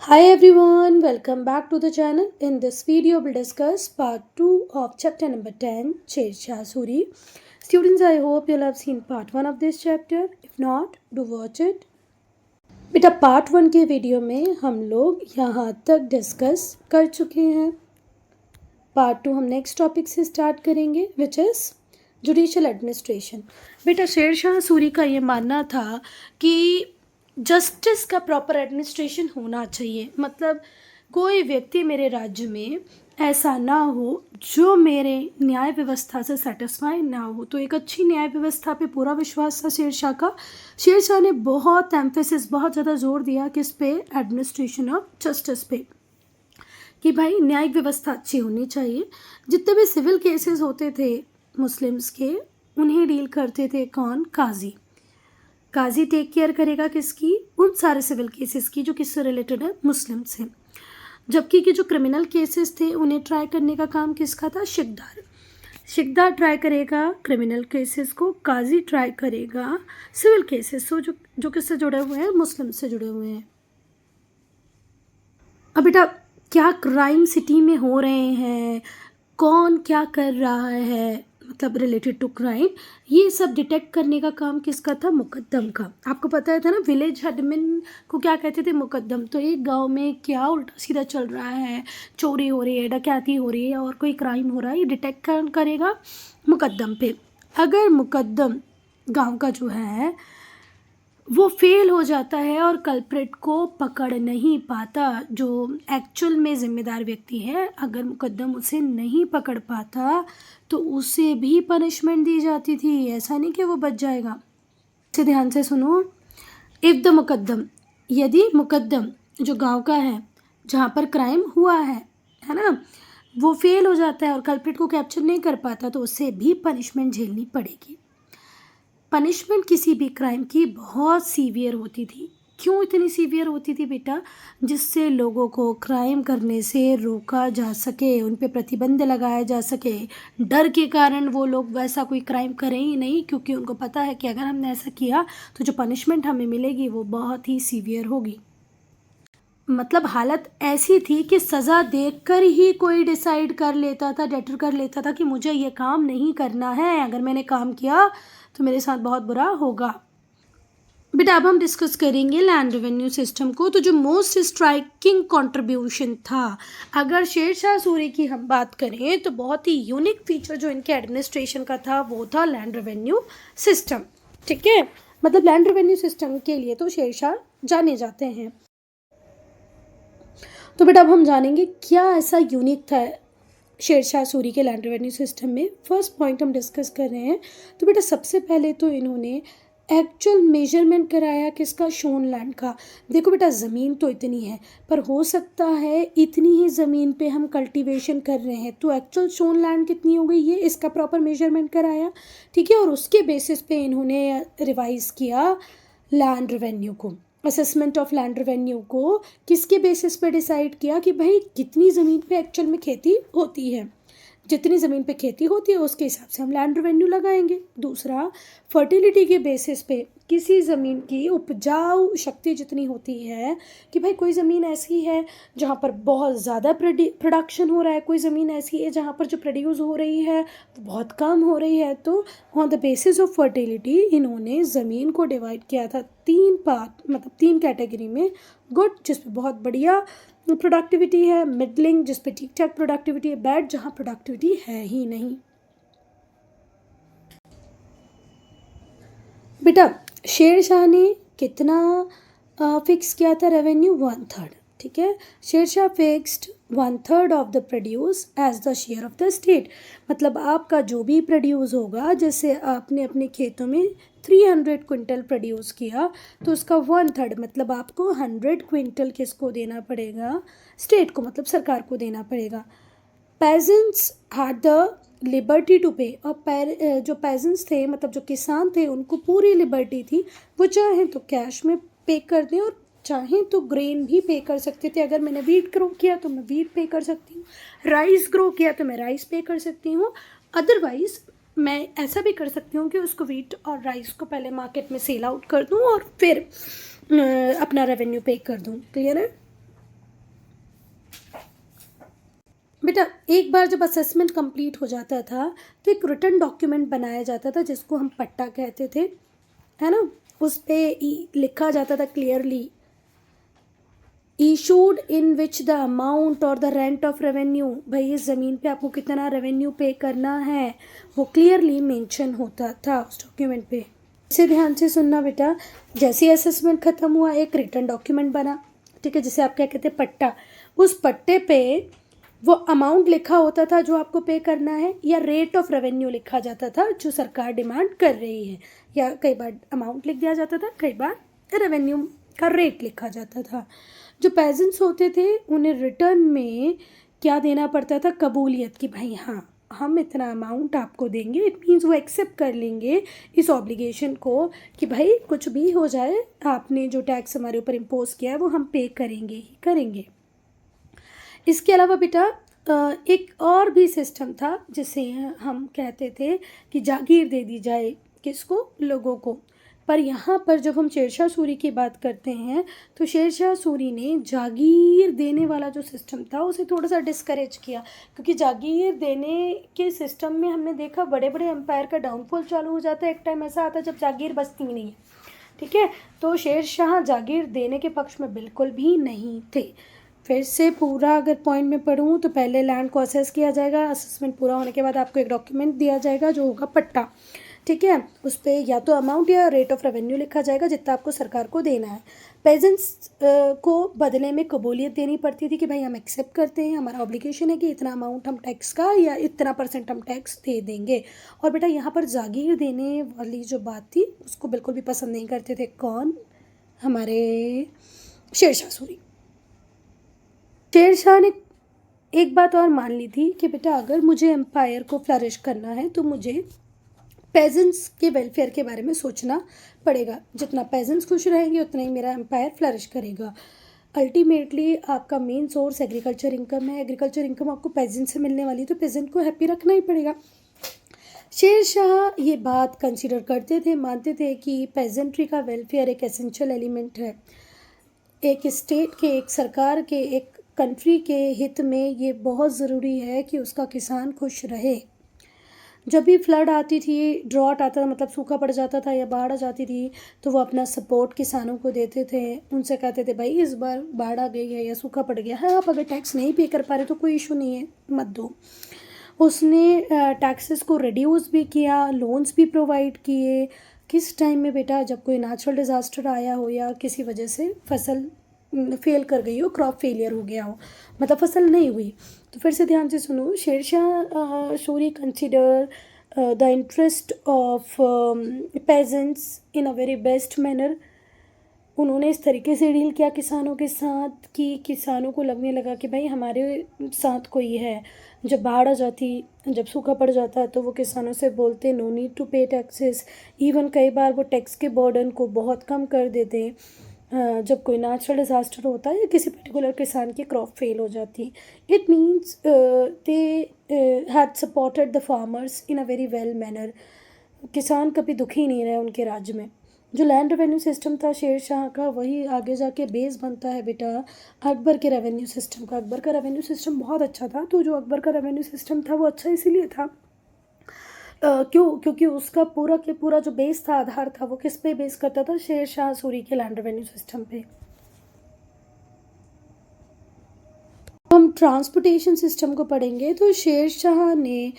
Hi everyone, welcome back to the channel. In this video, we'll discuss part 2 of chapter number 10, Sher Suri. Students, I hope you'll have seen part 1 of this chapter. If not, do watch it. बेटा part 1 के video में हम लोग यहाँ तक discuss कर चुके हैं. पार्ट 2 हम नेक्स्ट टॉपिक से स्टार्ट करेंगे विच इज़ जुडिशल एडमिनिस्ट्रेशन. बेटा शेरशाह सूरी का ये मानना था कि जस्टिस का प्रॉपर एडमिनिस्ट्रेशन होना चाहिए. मतलब कोई व्यक्ति मेरे राज्य में ऐसा ना हो जो मेरे न्याय व्यवस्था से सेटिस्फाई ना हो. तो एक अच्छी न्याय व्यवस्था पे पूरा विश्वास था शेरशाह का. शेरशाह ने बहुत एम्फेसिस, बहुत ज़्यादा जोर दिया किस पे, एडमिनिस्ट्रेशन ऑफ जस्टिस पे, कि भाई न्यायिक व्यवस्था अच्छी होनी चाहिए. जितने भी सिविल केसेस होते थे मुस्लिम्स के, उन्हें डील करते थे कौन, काजी. काजी टेक केयर करेगा किसकी, उन सारे सिविल केसेस की जो किससे रिलेटेड है, मुस्लिम से. जबकि कि जो क्रिमिनल केसेस थे उन्हें ट्राई करने का काम किसका था, शिकदार. शिकदार ट्राई करेगा क्रिमिनल केसेस को, काजी ट्राई करेगा सिविल केसेस को जो किससे जुड़े हुए हैं, मुस्लिम से जुड़े हुए हैं. अब बेटा क्या क्राइम सिटी में हो रहे हैं, कौन क्या कर रहा है, मतलब रिलेटेड टू क्राइम, ये सब डिटेक्ट करने का काम किसका था, मुकद्दम का. आपको पता है था ना, विलेज हेडमैन को क्या कहते थे, मुकद्दम. तो एक गांव में क्या उल्टा सीधा चल रहा है, चोरी हो रही है, डकैती हो रही है और कोई क्राइम हो रहा है, ये डिटेक्ट करेगा मुकद्दम पे. अगर मुकद्दम गाँव का जो है वो फेल हो जाता है और कल्प्रिट को पकड़ नहीं पाता, जो एक्चुअल में ज़िम्मेदार व्यक्ति है, अगर मुकद्दम उसे नहीं पकड़ पाता तो उसे भी पनिशमेंट दी जाती थी. ऐसा नहीं कि वो बच जाएगा. इसे ध्यान से सुनो. इफ़ द मुकद्दम, यदि मुकद्दम जो गांव का है जहाँ पर क्राइम हुआ है ना, वो फेल हो जाता है और कल्प्रिट को कैप्चर नहीं कर पाता तो उसे भी पनिशमेंट झेलनी पड़ेगी. पनिशमेंट किसी भी क्राइम की बहुत सीवियर होती थी. क्यों इतनी सीवियर होती थी बेटा, जिससे लोगों को क्राइम करने से रोका जा सके, उन पे प्रतिबंध लगाया जा सके. डर के कारण वो लोग वैसा कोई क्राइम करें ही नहीं, क्योंकि उनको पता है कि अगर हमने ऐसा किया तो जो पनिशमेंट हमें मिलेगी वो बहुत ही सीवियर होगी. मतलब हालत ऐसी थी कि सज़ा देखकर ही कोई डिसाइड कर लेता था, डेटर कर लेता था कि मुझे ये काम नहीं करना है, अगर मैंने काम किया तो मेरे साथ बहुत बुरा होगा. बेटा अब हम डिस्कस करेंगे लैंड रेवेन्यू सिस्टम को. तो जो मोस्ट स्ट्राइकिंग कंट्रीब्यूशन था, अगर शेरशाह सूरी की हम बात करें तो बहुत ही यूनिक फीचर जो इनके एडमिनिस्ट्रेशन का था वो था लैंड रेवेन्यू सिस्टम. ठीक है, मतलब लैंड रेवेन्यू सिस्टम के लिए तो शेरशाह जाने जाते हैं. तो बेटा अब हम जानेंगे क्या ऐसा यूनिक था शेरशाह सूरी के लैंड रेवेन्यू सिस्टम में. फर्स्ट पॉइंट हम डिस्कस कर रहे हैं. तो बेटा सबसे पहले तो इन्होंने एक्चुअल मेजरमेंट कराया किसका, शोन लैंड का. देखो बेटा ज़मीन तो इतनी है, पर हो सकता है इतनी ही ज़मीन पे हम कल्टीवेशन कर रहे हैं, तो एक्चुअल शोन लैंड कितनी हो गई, ये इसका प्रॉपर मेजरमेंट कराया. ठीक है, और उसके बेसिस पे इन्होंने रिवाइज़ किया लैंड रेवेन्यू को. असेसमेंट ऑफ लैंड रेवेन्यू को किसके बेसिस पे डिसाइड किया कि भाई कितनी ज़मीन पे एक्चुअल में खेती होती है. जितनी ज़मीन पे खेती होती है उसके हिसाब से हम लैंड रेवेन्यू लगाएंगे. दूसरा, फर्टिलिटी के बेसिस पे किसी ज़मीन की उपजाऊ शक्ति जितनी होती है, कि भाई कोई ज़मीन ऐसी है जहाँ पर बहुत ज़्यादा प्रोडक्शन हो रहा है, कोई ज़मीन ऐसी है जहाँ पर जो प्रोड्यूस हो रही है वो बहुत कम हो रही है. तो on the basis of fertility इन्होंने ज़मीन को डिवाइड किया था 3 पार्ट, मतलब 3 कैटेगरी में. गुड, जिस पे बहुत बढ़िया प्रोडक्टिविटी है, मिडलिंग जिस पे ठीक ठाक प्रोडक्टिविटी है, बैड जहाँ प्रोडक्टिविटी है ही नहीं. बेटा शेरशाह ने कितना फिक्स किया था रेवेन्यू, 1/3. ठीक है, Shershah fixed 1/3 of the produce as the share of the state. मतलब आपका जो भी प्रोड्यूस होगा, जैसे आपने अपने खेतों में 300 क्विंटल प्रोड्यूस किया तो उसका 1/3 मतलब आपको 100 क्विंटल किसको देना पड़ेगा, स्टेट को, मतलब सरकार को देना पड़ेगा. Peasants had the liberty to pay, और जो पेजेंट्स थे, मतलब जो किसान थे, उनको पूरी लिबर्टी थी. वो चाहें तो कैश में पे कर दें और चाहें तो ग्रेन भी पे कर सकते थे. अगर मैंने वीट ग्रो किया तो मैं वीट पे कर सकती हूँ, राइस ग्रो किया तो मैं राइस पे कर सकती हूँ. अदरवाइज़ मैं ऐसा भी कर सकती हूँ कि उसको वीट और राइस को पहले मार्केट में सेल आउट कर दूँ और फिर अपना रेवेन्यू पे कर दूँ. क्लियर है. बेटा एक बार जब असेसमेंट कंप्लीट हो जाता था तो एक रिटन डॉक्यूमेंट बनाया जाता था जिसको हम पट्टा कहते थे, है ना। उस पे लिखा जाता था clearly, issued in which the amount और द रेंट ऑफ रेवेन्यू, भाई इस ज़मीन पे आपको कितना रेवेन्यू पे करना है वो क्लियरली मेंशन होता था उस डॉक्यूमेंट पे। इसे ध्यान से सुनना बेटा, जैसे ही असेसमेंट ख़त्म हुआ एक रिटन डॉक्यूमेंट बना, ठीक है, जिसे आप क्या कहते हैं पट्टा। उस पट्टे पे वो अमाउंट लिखा होता था जो आपको पे करना है, या रेट ऑफ रेवेन्यू लिखा जाता था जो सरकार डिमांड कर रही है, या कई बार अमाउंट लिख दिया जाता था, कई बार रेवेन्यू का रेट लिखा जाता था। जो पेजेंट्स होते थे उन्हें रिटर्न में क्या देना पड़ता था, कबूलियत, कि भाई हाँ हम इतना अमाउंट आपको देंगे। इट मीन्स वो एक्सेप्ट कर लेंगे इस ऑब्लिगेशन को कि भाई कुछ भी हो जाए आपने जो टैक्स हमारे ऊपर इम्पोज किया है वो हम पे करेंगे ही करेंगे। इसके अलावा बेटा एक और भी सिस्टम था जिसे हम कहते थे कि जागीर दे दी जाए, किसको, लोगों को। पर यहाँ पर जब हम शेरशाह सूरी की बात करते हैं तो शेरशाह सूरी ने जागीर देने वाला जो सिस्टम था उसे थोड़ा सा डिस्करेज किया, क्योंकि जागीर देने के सिस्टम में हमने देखा बड़े बड़े एम्पायर का डाउनफॉल चालू हो जाता है। एक टाइम ऐसा आता है जब जागीर बचती ही नहीं है, ठीक है। तो शेरशाह जागीर देने के पक्ष में बिल्कुल भी नहीं थे। फिर से पूरा अगर पॉइंट में पढ़ूँ तो पहले लैंड को असेस किया जाएगा, असेसमेंट पूरा होने के बाद आपको एक डॉक्यूमेंट दिया जाएगा जो होगा पट्टा, ठीक है। उस पर या तो अमाउंट या रेट ऑफ रेवेन्यू लिखा जाएगा जितना आपको सरकार को देना है। पेजेंट्स को बदले में कबूलियत देनी पड़ती थी कि भाई हम एक्सेप्ट करते हैं, हमारा ऑब्लिगेशन है कि इतना अमाउंट हम टैक्स का या इतना % हम टैक्स दे देंगे। और बेटा यहाँ पर जागीर देने वाली जो बात थी उसको बिल्कुल भी पसंद नहीं करते थे, कौन, हमारे शेरशाह सूरी। शेरशाह ने एक बात और मान ली थी कि बेटा अगर मुझे एम्पायर को फ्लरिश करना है तो मुझे पेजेंट्स के वेलफेयर के बारे में सोचना पड़ेगा। जितना पेजेंट्स खुश रहेंगे उतना ही मेरा एम्पायर फ्लरिश करेगा। अल्टीमेटली आपका मेन सोर्स एग्रीकल्चर इनकम है, एग्रीकल्चर इनकम आपको पेजेंट से मिलने वाली, तो पेजेंट को हैप्पी रखना ही पड़ेगा। शेरशाह ये बात कंसीडर करते थे, मानते थे कि पेजेंट्री का वेलफेयर एक एसेंशियल एलिमेंट है। एक स्टेट के, एक सरकार के, एक कंट्री के हित में ये बहुत ज़रूरी है कि उसका किसान खुश रहे। जब भी फ्लड आती थी, ड्रॉट आता था, मतलब सूखा पड़ जाता था या बाढ़ आ जाती थी, तो वो अपना सपोर्ट किसानों को देते थे। उनसे कहते थे भाई इस बार बाढ़ आ गई है या सूखा पड़ गया है, आप अगर टैक्स नहीं पे कर पा रहे तो कोई इशू नहीं है, मत दो। उसने टैक्सेस को रिड्यूस भी किया, लोन्स भी प्रोवाइड किए। किस टाइम में बेटा, जब कोई नेचुरल डिज़ास्टर आया हो या किसी वजह से फसल फेल कर गई हो, क्रॉप फेलियर हो गया हो, मतलब फसल नहीं हुई। तो फिर से ध्यान से सुनो, Shershah Suri consider the interest of peasants in a very best manner. उन्होंने इस तरीके से डील किया किसानों के साथ कि किसानों को लगने लगा कि भाई हमारे साथ कोई है। जब बाढ़ आ जाती, जब सूखा पड़ जाता तो वो किसानों से बोलते नो नीड टू पे टैक्सेस। इवन कई बार वो टैक्स के बर्डन को बहुत कम कर देते जब कोई नेचुरल डिज़ास्टर होता है या किसी पर्टिकुलर किसान की क्रॉप फेल हो जाती। It means they had supported the farmers in a very well manner. किसान कभी दुखी नहीं रहे उनके राज्य में। जो लैंड रेवेन्यू सिस्टम था शेरशाह का, वही आगे जाके बेस बनता है बेटा अकबर के रेवेन्यू सिस्टम का। अकबर का रेवेन्यू सिस्टम बहुत अच्छा था। तो जो अकबर का रेवेन्यू सिस्टम था वो अच्छा इसीलिए था क्योंकि उसका पूरा के पूरा जो बेस था, आधार था, वो किस पे बेस करता था, शेरशाह सूरी के लैंड रेवेन्यू सिस्टम पे। हम ट्रांसपोर्टेशन सिस्टम को पढ़ेंगे तो शेरशाह ने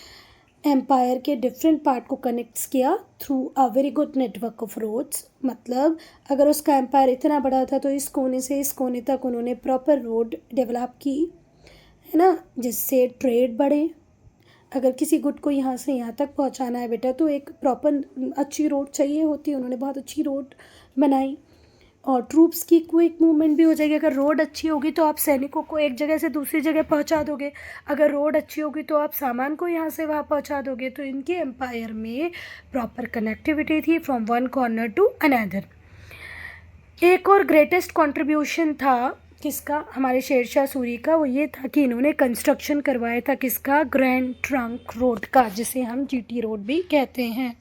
एम्पायर के डिफरेंट पार्ट को कनेक्ट्स किया through a very good network of roads. मतलब अगर उसका एम्पायर इतना बड़ा था तो इस कोने से इस कोने तक उन्होंने प्रॉपर रोड डेवलप की, है ना, जिससे ट्रेड बढ़े। अगर किसी गुड को यहाँ से यहाँ तक पहुँचाना है बेटा तो एक प्रॉपर अच्छी रोड चाहिए होती है। उन्होंने बहुत अच्छी रोड बनाई और ट्रूप्स की क्विक मूवमेंट भी हो जाएगी। अगर रोड अच्छी होगी तो आप सैनिकों को एक जगह से दूसरी जगह पहुंचा दोगे, अगर रोड अच्छी होगी तो आप सामान को यहाँ से वहाँ पहुंचा दोगे। तो इनके एम्पायर में प्रॉपर कनेक्टिविटी थी from one corner to another. एक और ग्रेटेस्ट कंट्रीब्यूशन था किसका, हमारे शेरशाह सूरी का, वो ये था कि इन्होंने कंस्ट्रक्शन करवाया था किसका, ग्रैंड ट्रंक रोड का, जिसे हम जीटी रोड भी कहते हैं।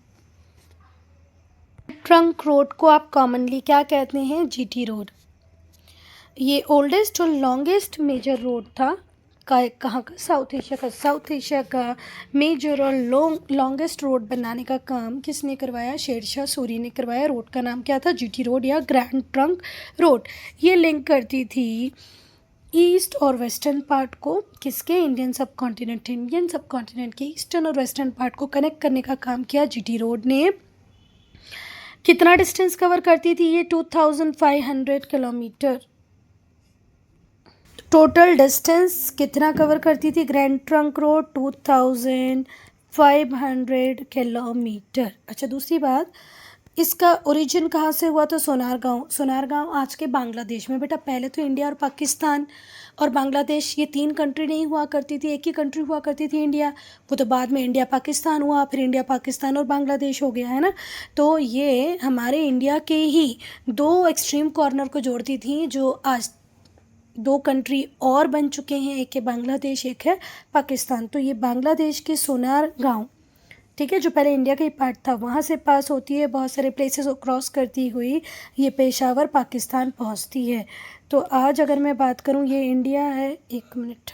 ट्रंक रोड को आप कॉमनली क्या कहते हैं, जीटी रोड। ये ओल्डेस्ट और लॉन्गेस्ट मेजर रोड था कहाँ का, साउथ एशिया का मेजर और लॉन्गेस्ट रोड बनाने का काम किसने करवाया? शेरशाह सूरी ने करवाया। रोड का नाम क्या था? जीटी रोड या ग्रैंड ट्रंक रोड। ये लिंक करती थी ईस्ट और वेस्टर्न पार्ट को किसके? इंडियन सब कॉन्टिनेंट के ईस्टर्न और वेस्टर्न पार्ट को कनेक्ट करने का काम किया जीटी रोड ने। कितना डिस्टेंस कवर करती थी ये? 2500 किलोमीटर। टोटल डिस्टेंस कितना कवर करती थी ग्रैंड ट्रंक रोड? 2500 किलोमीटर। अच्छा, दूसरी बात, इसका ओरिजिन कहाँ से हुआ? तो सोनारगांव आज के बांग्लादेश में। बेटा पहले तो इंडिया और पाकिस्तान और बांग्लादेश ये 3 कंट्री नहीं हुआ करती थी, एक ही कंट्री हुआ करती थी, इंडिया। वो तो बाद में इंडिया पाकिस्तान हुआ, फिर इंडिया पाकिस्तान और बांग्लादेश हो गया, है ना। तो ये हमारे इंडिया के ही 2 एक्सट्रीम कॉर्नर को जोड़ती थी, जो आज 2 कंट्री और बन चुके हैं, एक है बांग्लादेश, एक है पाकिस्तान। तो ये बांग्लादेश के सोनारगांव, ठीक है, जो पहले इंडिया का ही पार्ट था, वहाँ से पास होती है, बहुत सारे प्लेसेस को क्रॉस करती हुई ये पेशावर पाकिस्तान पहुँचती है। तो आज अगर मैं बात करूँ, ये इंडिया है, 1 मिनट,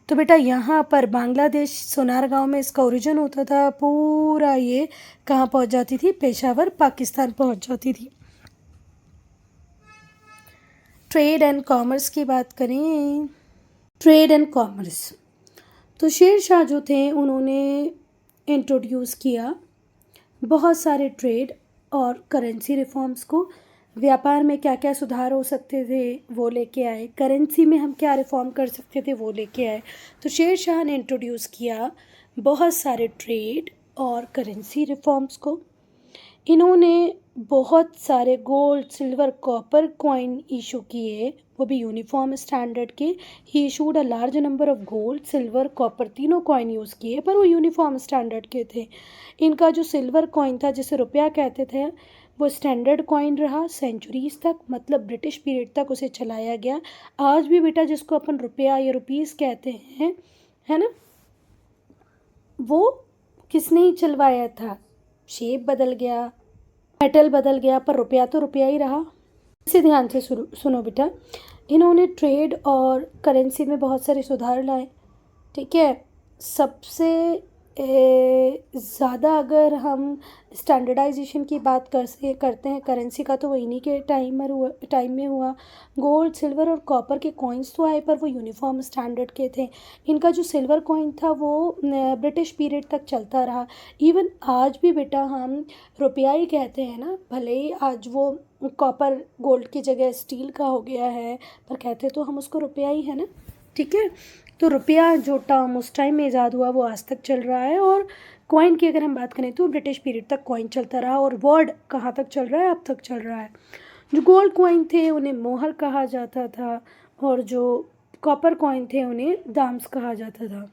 तो बेटा यहाँ पर बांग्लादेश सोनारगांव में इसका ओरिजिन होता था। पूरा ये कहाँ पहुँच जाती थी? पेशावर पाकिस्तान पहुँच जाती थी। ट्रेड एंड कॉमर्स की बात करें, ट्रेड एंड कॉमर्स, तो शेर शाह जो थे उन्होंने इंट्रोड्यूस किया बहुत सारे ट्रेड और करेंसी रिफॉर्म्स को। व्यापार में क्या क्या सुधार हो सकते थे वो लेके आए, करेंसी में हम क्या रिफॉर्म कर सकते थे वो लेके आए। तो शेर शाह ने इंट्रोड्यूस किया बहुत सारे ट्रेड और करेंसी रिफॉर्म्स को। इन्होंने बहुत सारे gold, silver, copper coin issue किए, वो भी यूनिफॉर्म स्टैंडर्ड के। He issued a large number of gold, silver, copper, तीनों कॉइन यूज़ किए, पर वो यूनिफॉर्म स्टैंडर्ड के थे। इनका जो सिल्वर कॉइन था, जिसे रुपया कहते थे, वो स्टैंडर्ड कॉइन रहा सेंचुरीज़ तक, मतलब ब्रिटिश पीरियड तक उसे चलाया गया। आज भी बेटा जिसको अपन रुपया या रुपीज़ कहते हैं, है ना, वो किसने ही चलवाया था? शेप बदल गया, मेटल बदल गया, पर रुपया तो रुपया ही रहा। इसे ध्यान से सुनो बेटा। इन्होंने ट्रेड और करेंसी में बहुत सारे सुधार लाए, ठीक है। सबसे ज़्यादा अगर हम स्टैंडर्डाइजेशन की बात करते हैं करेंसी का, तो वो इन्हीं के टाइम में हुआ। गोल्ड, सिल्वर और कॉपर के कॉइन्स तो आए, पर वो यूनिफॉर्म स्टैंडर्ड के थे। इनका जो सिल्वर कॉइन था वो ब्रिटिश पीरियड तक चलता रहा। इवन आज भी बेटा हम रुपया ही कहते हैं ना, भले ही आज वो कॉपर गोल्ड की जगह स्टील का हो गया है, पर कहते तो हम उसको रुपया ही है ना, ठीक है। तो रुपया जो टर्म उस टाइम में ईजाद हुआ वो आज तक चल रहा है। और कॉइन की अगर हम बात करें तो ब्रिटिश पीरियड तक कॉइन चलता रहा, और वर्ड कहाँ तक चल रहा है? अब तक चल रहा है। जो गोल्ड कॉइन थे उन्हें मोहर कहा जाता था, और जो कॉपर कॉइन थे उन्हें दाम्स कहा जाता था।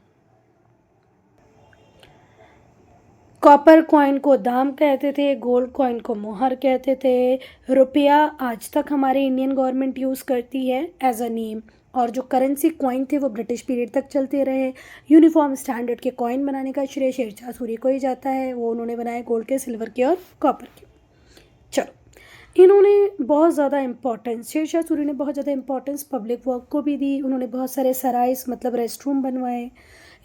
कॉपर कॉइन को दाम कहते थे, गोल्ड कॉइन को मोहर कहते थे। रुपया आज तक हमारे इंडियन गवर्नमेंट यूज़ करती है एज अ नेम, और जो करेंसी कॉइन थे वो ब्रिटिश पीरियड तक चलते रहे। यूनिफॉर्म स्टैंडर्ड के कॉइन बनाने का श्रेय शेरशाह सूरी को ही जाता है, वो उन्होंने बनाए गोल्ड के, सिल्वर के और कॉपर के। चलो, इन्होंने बहुत ज़्यादा इम्पोर्टेंस, शेरशाह सूरी ने बहुत ज़्यादा इम्पोर्टेंस पब्लिक वर्क को भी दी। उन्होंने बहुत सारे सराइस, मतलब रेस्ट रूम बनवाए।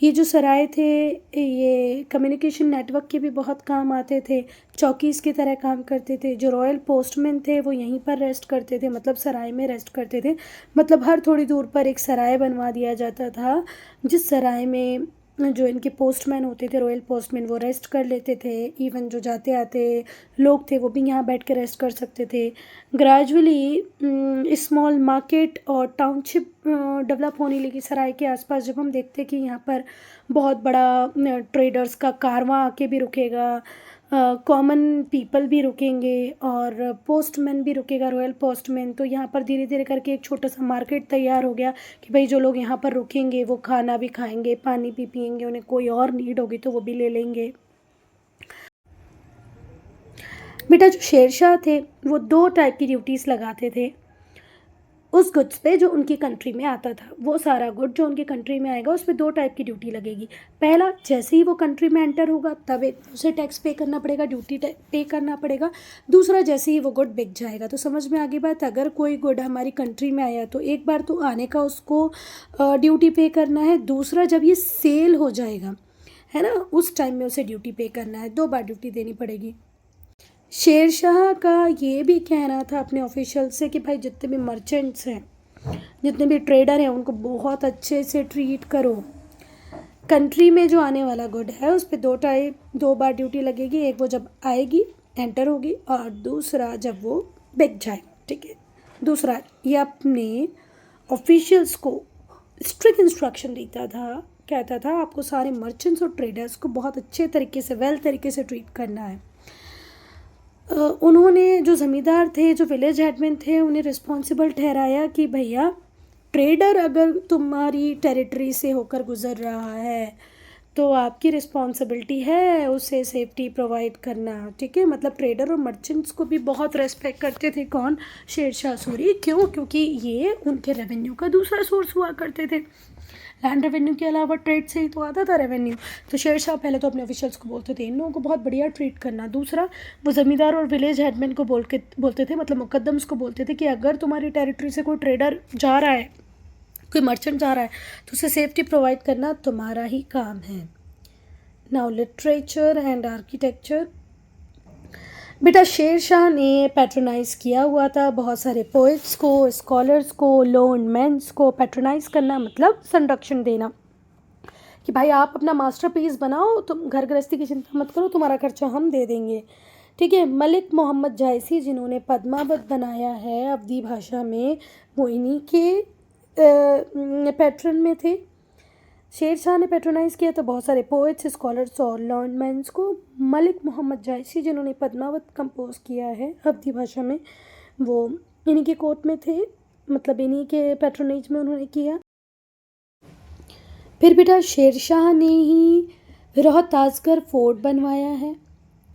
ये जो सराय थे ये कम्युनिकेशन नेटवर्क के भी बहुत काम आते थे, चौकीज़ की तरह काम करते थे। जो रॉयल पोस्टमैन थे वो यहीं पर रेस्ट करते थे, मतलब सराय में रेस्ट करते थे। मतलब हर थोड़ी दूर पर एक सराय बनवा दिया जाता था, जिस सराय में जो इनके पोस्टमैन होते थे, रॉयल पोस्टमैन, वो रेस्ट कर लेते थे। इवन जो जाते आते लोग थे वो भी यहाँ बैठ के रेस्ट कर सकते थे। ग्रेजुअली स्मॉल मार्केट और टाउनशिप डेवलप होने लगी सराय के आसपास। जब हम देखते कि यहाँ पर बहुत बड़ा ट्रेडर्स का कारवां आके भी रुकेगा, कॉमन पीपल भी रुकेंगे और पोस्टमैन भी रुकेगा, रॉयल पोस्टमैन, तो यहाँ पर धीरे धीरे करके एक छोटा सा मार्केट तैयार हो गया कि भाई जो लोग यहाँ पर रुकेंगे वो खाना भी खाएंगे, पानी भी पिएंगे, उन्हें कोई और नीड होगी तो वो भी ले लेंगे। बेटा जो शेरशाह थे वो 2 टाइप की ड्यूटीज़ लगाते थे। उस गुड्स पे जो उनकी कंट्री में आता था, वो सारा गुड जो उनकी कंट्री में आएगा उस पे 2 टाइप की ड्यूटी लगेगी। पहला, जैसे ही वो कंट्री में एंटर होगा तब एक उसे टैक्स पे करना पड़ेगा, ड्यूटी पे करना पड़ेगा। दूसरा, जैसे ही वो गुड बिक जाएगा। तो समझ में आ गई बात। अगर कोई गुड हमारी कंट्री में आया तो एक बार तो आने का उसको ड्यूटी पे करना है। दूसरा, जब ये सेल हो जाएगा, है ना, उस टाइम में उसे ड्यूटी पे करना है। 2 बार ड्यूटी देनी पड़ेगी। शेरशाह का ये भी कहना था अपने ऑफिशियल से कि भाई जितने भी मर्चेंट्स हैं, जितने भी ट्रेडर हैं, उनको बहुत अच्छे से ट्रीट करो। कंट्री में जो आने वाला गुड है उस पर 2 बार ड्यूटी लगेगी। एक वो जब आएगी, एंटर होगी, और दूसरा जब वो बिक जाए। ठीक है। दूसरा, ये अपने ऑफिशियल्स को स्ट्रिक्ट इंस्ट्रक्शन देता था, कहता था आपको सारे मर्चेंट्स और ट्रेडर्स को बहुत अच्छे तरीके से, वेल तरीके से ट्रीट करना है। उन्होंने जो ज़मींदार थे, जो विलेज हेडमैन थे, उन्हें रिस्पॉन्सिबल ठहराया कि भैया ट्रेडर अगर तुम्हारी टेरिटरी से होकर गुज़र रहा है तो आपकी रिस्पॉन्सिबिलिटी है उसे सेफ्टी प्रोवाइड करना। ठीक है। मतलब ट्रेडर और मर्चेंट्स को भी बहुत रेस्पेक्ट करते थे। कौन? शेरशाह सूरी। क्यों? क्योंकि ये उनके रेवेन्यू का दूसरा सोर्स हुआ करते थे। लैंड रेवेन्यू के अलावा ट्रेड से ही तो आता था रेवेन्यू। तो शेरशाह पहले तो अपने ऑफिशियल्स को बोलते थे इन लोगों को बहुत बढ़िया ट्रीट करना। दूसरा, वो ज़मींदार और विलेज हेडमैन को बोलते थे, मतलब मुकद्दम्स को बोलते थे कि अगर तुम्हारी टेरिटरी से कोई ट्रेडर जा रहा है, कोई मर्चेंट जा रहा है, तो उसे सेफ्टी प्रोवाइड करना तुम्हारा ही काम है। Now literature and architecture. बेटा शेरशाह ने पैट्रोनाइज़ किया हुआ था बहुत सारे पोइट्स को, स्कॉलर्स को, लोनमैन्स को। पैट्रोनाइज़ करना मतलब संरक्षण देना कि भाई आप अपना मास्टरपीस बनाओ, तुम घर गृहस्थी की चिंता मत करो, तुम्हारा खर्चा हम दे देंगे। ठीक है। मलिक मोहम्मद जायसी जिन्होंने पद्मावत बनाया है अवधी भाषा में, वो इन्हीं के पैट्रन में थे। शेरशाह ने पैट्रोनाइज़ किया तो बहुत सारे पोइट्स, स्कॉलर्स और लर्नमैन्स को। मलिक मोहम्मद जायसी जिन्होंने पद्मावत कंपोज किया है अवधी भाषा में, वो इन्हीं के कोर्ट में थे, मतलब इन्हीं के पैट्रोनेज में उन्होंने किया। फिर बेटा शेरशाह ने ही रोहतासगढ़ फोर्ट बनवाया है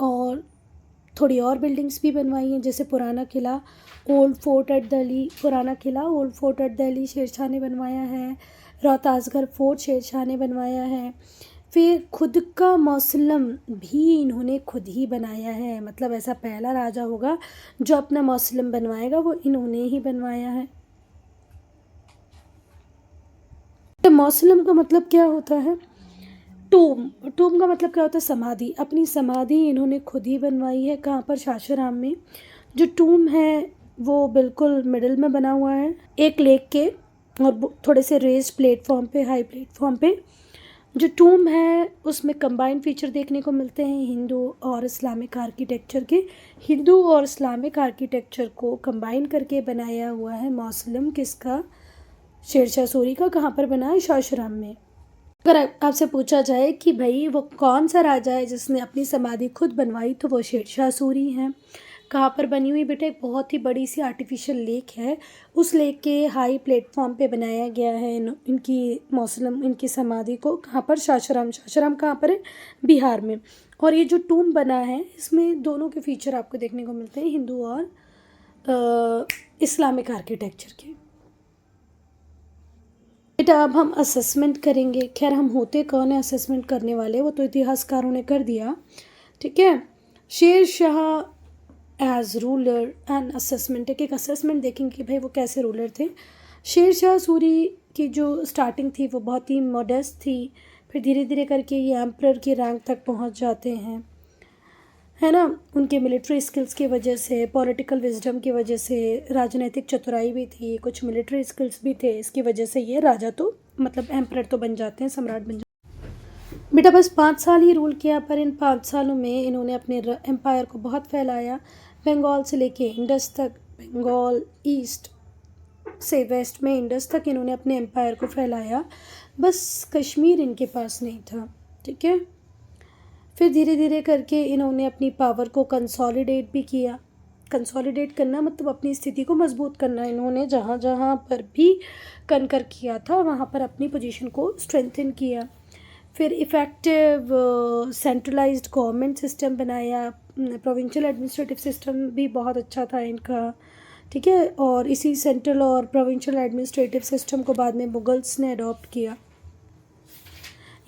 और थोड़ी और बिल्डिंग्स भी बनवाई हैं, जैसे पुराना किला, ओल्ड फोर्ट एट दिल्ली। पुराना किला, old fort at Delhi Sher Shah ने बनवाया है। रोहतासगढ़ फोर्ट शेरशाह ने बनवाया है। फिर खुद का मौसलम भी इन्होंने खुद ही बनाया है, मतलब ऐसा पहला राजा होगा जो अपना मौसलम बनवाएगा, वो इन्होंने ही बनवाया है। तो मौसलम का मतलब क्या होता है? टूम। टूम का मतलब क्या होता है? समाधि। अपनी समाधि इन्होंने खुद ही बनवाई है। कहाँ पर? सासाराम में। जो टूम है वो बिल्कुल मिडिल में बना हुआ है, एक लेक के और थोड़े से रेस्ड प्लेटफॉर्म पे, हाई प्लेटफॉर्म पे। जो टूम है उसमें कंबाइंड फीचर देखने को मिलते हैं हिंदू और इस्लामिक आर्किटेक्चर के। हिंदू और इस्लामिक आर्किटेक्चर को कंबाइन करके बनाया हुआ है मौसलम। किसका? शेरशाह सूरी का। कहाँ पर बना है? सासाराम में। अगर आपसे पूछा जाए कि भाई वो कौन सा राजा है जिसने अपनी समाधि खुद बनवाई, तो वो शेरशाह सूरी हैं। कहाँ पर बनी हुई? बेटा एक बहुत ही बड़ी सी आर्टिफिशियल लेक है, उस लेक के हाई प्लेटफॉर्म पे बनाया गया है इनकी मौसलम, इनकी समाधि को। कहाँ पर? सासाराम। सासाराम कहाँ पर है? बिहार में। और ये जो टूम बना है इसमें दोनों के फीचर आपको देखने को मिलते हैं, हिंदू और इस्लामिक आर्किटेक्चर के। बेटा अब हम असेसमेंट करेंगे। खैर हम होते कौन है असेसमेंट करने वाले, वो तो इतिहासकारों ने कर दिया। ठीक है। Shershah as ruler and assessment. एक असेसमेंट देखेंगे कि भाई वो कैसे रूलर थे। शेरशाह सूरी की जो स्टार्टिंग थी वो बहुत ही मॉडेस्ट थी, फिर धीरे धीरे करके ये एम्परर की रैंक तक पहुंच जाते हैं, है ना। उनके मिलिट्री स्किल्स की वजह से, पॉलिटिकल विजडम की वजह से, राजनीतिक चतुराई भी थी, कुछ मिलिट्री स्किल्स भी थे, इसकी वजह से ये राजा तो मतलब एम्परर तो बन जाते हैं, सम्राट बन जाते हैं। बेटा बस 5 साल ही रूल किया, पर इन 5 सालों में इन्होंने अपने एम्पायर को बहुत फैलाया। बंगाल से लेके इंडस तक, बंगाल ईस्ट से वेस्ट में इंडस तक इन्होंने अपने एम्पायर को फैलाया। बस कश्मीर इनके पास नहीं था। ठीक है। फिर धीरे धीरे करके इन्होंने अपनी पावर को कंसोलिडेट भी किया। कंसोलिडेट करना मतलब अपनी स्थिति को मजबूत करना। इन्होंने जहाँ जहाँ पर भी कनकर किया था वहाँ पर अपनी पोजीशन को स्ट्रेंथन किया। फिर इफ़ेक्टिव सेंट्रलाइज्ड गवर्नमेंट सिस्टम बनाया। प्रोविंशियल एडमिनिस्ट्रेटिव सिस्टम भी बहुत अच्छा था इनका। ठीक है। और इसी सेंट्रल और प्रोविंशियल एडमिनिस्ट्रेटिव सिस्टम को बाद में मुगल्स ने अडॉप्ट किया।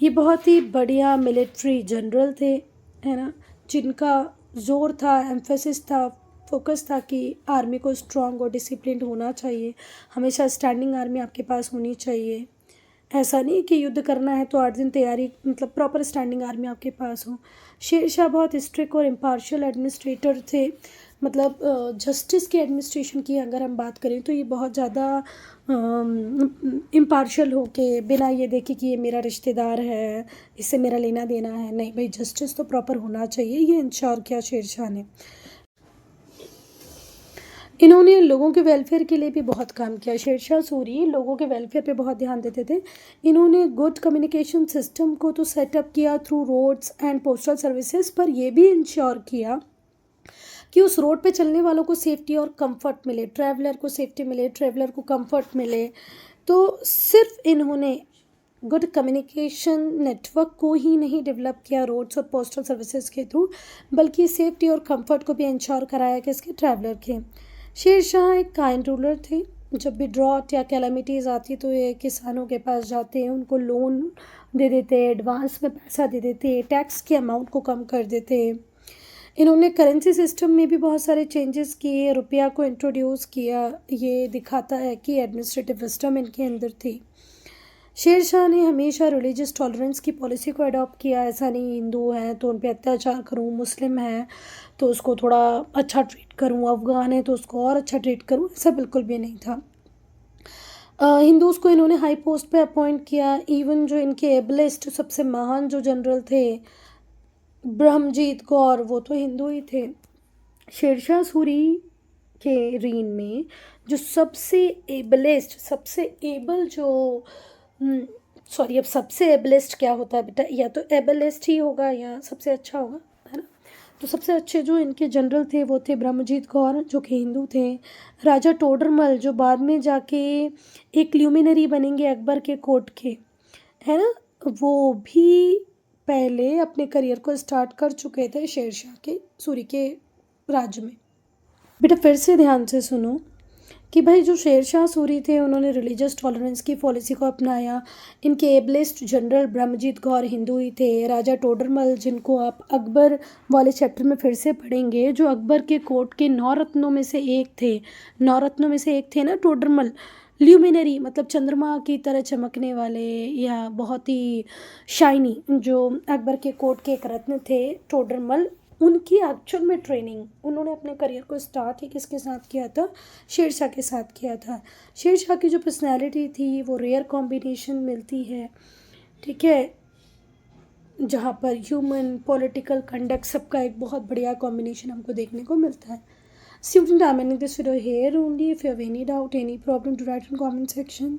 ये बहुत ही बढ़िया मिलिट्री जनरल थे, है ना, जिनका जोर था, एम्फेसिस था, फोकस था कि आर्मी को स्ट्रॉन्ग और डिसिप्लिन्ड होना चाहिए, हमेशा स्टैंडिंग आर्मी आपके पास होनी चाहिए। ऐसा नहीं कि युद्ध करना है तो 8 दिन तैयारी, मतलब प्रॉपर स्टैंडिंग आर्मी आपके पास हो। शेर शाह बहुत स्ट्रिक्ट और इम्पार्शियल एडमिनिस्ट्रेटर थे, मतलब जस्टिस के एडमिनिस्ट्रेशन की अगर हम बात करें तो ये बहुत ज़्यादा इम्पार्शियल हो के, बिना ये देखे कि ये मेरा रिश्तेदार है, इससे मेरा लेना देना है, नहीं भाई, जस्टिस तो प्रॉपर होना चाहिए, ये इंश्योर किया शेर शाह ने। इन्होंने लोगों के वेलफेयर के लिए भी बहुत काम किया। शेरशाह सूरी लोगों के वेलफेयर पे बहुत ध्यान देते थे। इन्होंने गुड कम्युनिकेशन सिस्टम को तो सेटअप किया through roads and postal services, पर यह भी इंश्योर किया कि उस रोड पे चलने वालों को सेफ्टी और कंफर्ट मिले, ट्रैवलर को सेफ्टी मिले, ट्रैवलर को कंफर्ट मिले। तो सिर्फ इन्होंने गुड कम्युनिकेशन नेटवर्क को ही नहीं डेवलप किया रोड्स और पोस्टल सर्विसेज के थ्रू, बल्कि सेफ्टी और कंफर्ट को भी इंश्योर कराया कि इसके ट्रैवलर के। शेर शाह एक काइंड रूलर थे। जब भी ड्रॉट या कैलामिटीज़ आती तो ये किसानों के पास जाते, उनको लोन दे देते, एडवांस में पैसा दे देते, टैक्स के अमाउंट को कम कर देते। इन्होंने करेंसी सिस्टम में भी बहुत सारे चेंजेस किए, रुपया को इंट्रोड्यूस किया। ये दिखाता है कि एडमिनिस्ट्रेटिव विस्डम इनके अंदर थी। शेर शाह ने हमेशा रिलीजियस टॉलरेंस की पॉलिसी को अडॉप्ट किया। ऐसा नहीं हिंदू हैं तो उन पे अत्याचार करूँ, मुस्लिम हैं तो उसको थोड़ा अच्छा ट्रीट करूँ, अफ़गान है तो उसको और अच्छा ट्रीट करूँ, ऐसा बिल्कुल भी नहीं था। हिंदूज़ को इन्होंने हाई पोस्ट पे अपॉइंट किया। इवन जो इनके एबलेस्ट सबसे महान जो जनरल थे ब्रह्मजीत कौर, वो तो हिंदू ही थे। शेरशाह सूरी के रीन में जो सबसे एबलेस्ट, सबसे एबल जो अब सबसे एबलेस्ट क्या होता है बेटा, या तो एबलेस्ट ही होगा या सबसे अच्छा होगा, है ना। तो सबसे अच्छे जो इनके जनरल थे वो थे ब्रह्मजीत कौर, जो कि हिंदू थे। राजा टोडरमल, जो बाद में जाके एक ल्यूमिनरी बनेंगे अकबर के कोर्ट के, है ना, वो भी पहले अपने करियर को स्टार्ट कर चुके थे शेरशाह के सूरी के राज्य में। बेटा फिर से ध्यान से सुनो कि भाई जो शेरशाह सूरी थे उन्होंने रिलीजियस टॉलरेंस की पॉलिसी को अपनाया। इनके एबलेस्ट जनरल ब्रह्मजीत कौर हिंदू ही थे। राजा टोडरमल, जिनको आप अकबर वाले चैप्टर में फिर से पढ़ेंगे, जो अकबर के कोर्ट के 9 रत्नों में से एक थे। 9 रत्नों में से एक थे ना टोडरमल। ल्यूमिनरी मतलब चंद्रमा की तरह चमकने वाले या बहुत ही शाइनी, जो अकबर के कोर्ट के एक रत्न थे टोडरमल। उनकी एक्चुअल में ट्रेनिंग उन्होंने अपने करियर को स्टार्ट ही किसके साथ किया था? शेरशाह के साथ किया था। शेरशाह की जो पर्सनैलिटी थी वो रेयर कॉम्बिनेशन मिलती है, ठीक है, जहाँ पर ह्यूमन पॉलिटिकल कंडक्ट सबका एक बहुत बढ़िया कॉम्बिनेशन हमको देखने को मिलता है। Student, I'm ending this video here only. If you have any doubt, any problem, to write in comment section.